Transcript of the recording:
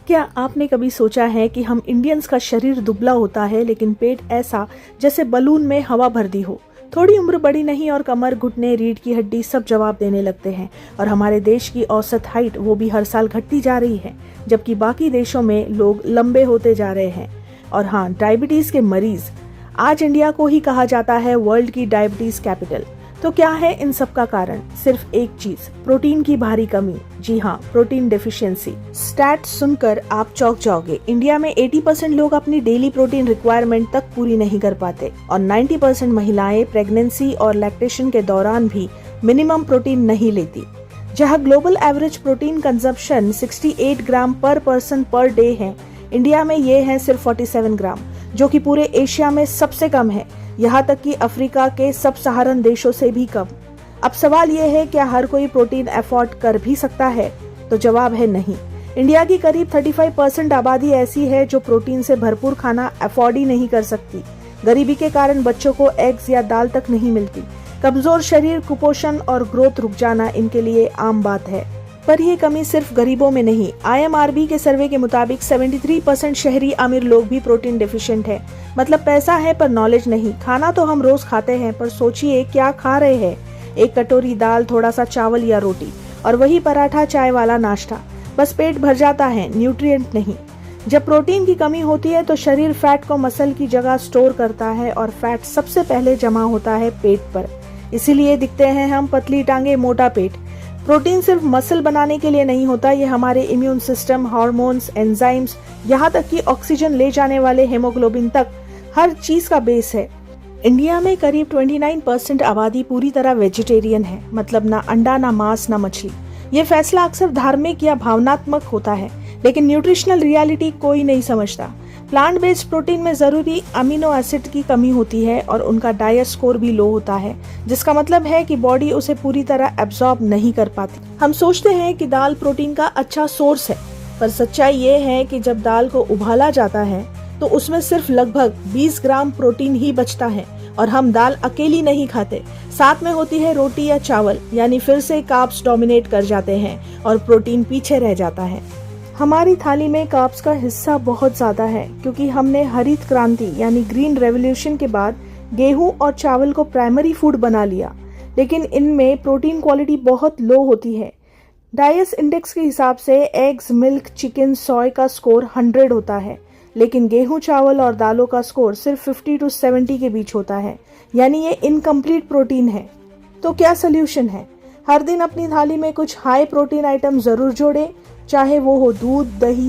क्या आपने कभी सोचा है कि हम इंडियंस का शरीर दुबला होता है लेकिन पेट ऐसा जैसे बलून में हवा भर दी हो। थोड़ी उम्र बड़ी नहीं और कमर, घुटने, रीढ़ की हड्डी सब जवाब देने लगते हैं। और हमारे देश की औसत हाइट वो भी हर साल घटती जा रही है, जबकि बाकी देशों में लोग लंबे होते जा रहे हैं। और हाँ, डायबिटीज के मरीज। आज इंडिया को ही कहा जाता है वर्ल्ड की डायबिटीज कैपिटल। तो क्या है इन सब का कारण? सिर्फ एक चीज, प्रोटीन की भारी कमी। जी हाँ, प्रोटीन डेफिशिएंसी। स्टैट सुनकर आप चौंक जाओगे। इंडिया में 80% लोग अपनी डेली प्रोटीन रिक्वायरमेंट तक पूरी नहीं कर पाते और 90% महिलाएं प्रेगनेंसी और लैक्टेशन के दौरान भी मिनिमम प्रोटीन नहीं लेती। जहाँ ग्लोबल एवरेज प्रोटीन कंजप्शन 68 ग्राम पर पर्सन पर डे है, इंडिया में ये है सिर्फ 47 ग्राम, जो कि पूरे एशिया में सबसे कम है, यहाँ तक कि अफ्रीका के सब सहारन देशों से भी कम। अब सवाल ये है, क्या हर कोई प्रोटीन अफोर्ड कर भी सकता है? तो जवाब है नहीं। इंडिया की करीब 35% आबादी ऐसी है जो प्रोटीन से भरपूर खाना अफोर्ड ही नहीं कर सकती। गरीबी के कारण बच्चों को एग्स या दाल तक नहीं मिलती। कमजोर शरीर, कुपोषण और ग्रोथ रुक जाना इनके लिए आम बात है। पर यह कमी सिर्फ गरीबों में नहीं। IMRB के सर्वे के मुताबिक 73% शहरी अमीर लोग भी प्रोटीन डेफिशिएंट है। मतलब पैसा है पर नॉलेज नहीं। खाना तो हम रोज खाते हैं, पर सोचिए क्या खा रहे हैं। एक कटोरी दाल, थोड़ा सा चावल या रोटी, और वही पराठा, चाय वाला नाश्ता। बस पेट भर जाता है, न्यूट्रिएंट नहीं। जब प्रोटीन की कमी होती है तो शरीर फैट को मसल की जगह स्टोर करता है और फैट सबसे पहले जमा होता है पेट पर। इसीलिए दिखते हैं हम पतली टांगे, मोटा पेट। प्रोटीन सिर्फ मसल बनाने के लिए नहीं होता, ये हमारे इम्यून सिस्टम, हार्मोन्स, एंजाइम्स, यहाँ तक कि ऑक्सीजन ले जाने वाले हेमोग्लोबिन तक हर चीज का बेस है। इंडिया में करीब 29% आबादी पूरी तरह वेजिटेरियन है, मतलब ना अंडा, ना मांस, ना मछली। ये फैसला अक्सर धार्मिक या भावनात्मक होता है, लेकिन न्यूट्रिशनल रियलिटी कोई नहीं समझता। प्लांट बेस्ड प्रोटीन में जरूरी अमीनो एसिड की कमी होती है और उनका डाइट स्कोर भी लो होता है, जिसका मतलब है कि बॉडी उसे पूरी तरह एब्जॉर्ब नहीं कर पाती। हम सोचते हैं कि दाल प्रोटीन का अच्छा सोर्स है, पर सच्चाई ये है कि जब दाल को उबाला जाता है तो उसमें सिर्फ लगभग 20 ग्राम प्रोटीन ही बचता है। और हम दाल अकेली नहीं खाते, साथ में होती है रोटी या चावल, यानी फिर से कार्ब्स डोमिनेट कर जाते हैं और प्रोटीन पीछे रह जाता है। हमारी थाली में कार्ब्स का हिस्सा बहुत ज्यादा है, क्योंकि हमने हरित क्रांति यानी ग्रीन रेवोल्यूशन के बाद गेहूं और चावल को प्राइमरी फूड बना लिया, लेकिन इनमें प्रोटीन क्वालिटी बहुत लो होती है। डाइस इंडेक्स के हिसाब से एग्स, मिल्क, चिकन, सोय का स्कोर 100 होता है, लेकिन गेहूं, चावल और दालों का स्कोर सिर्फ 50 to 70 के बीच होता है, यानी ये इनकम्प्लीट प्रोटीन है। तो क्या सोल्यूशन है? हर दिन अपनी थाली में कुछ हाई प्रोटीन आइटम जरूर जोड़ें, चाहे वो हो दूध, दही,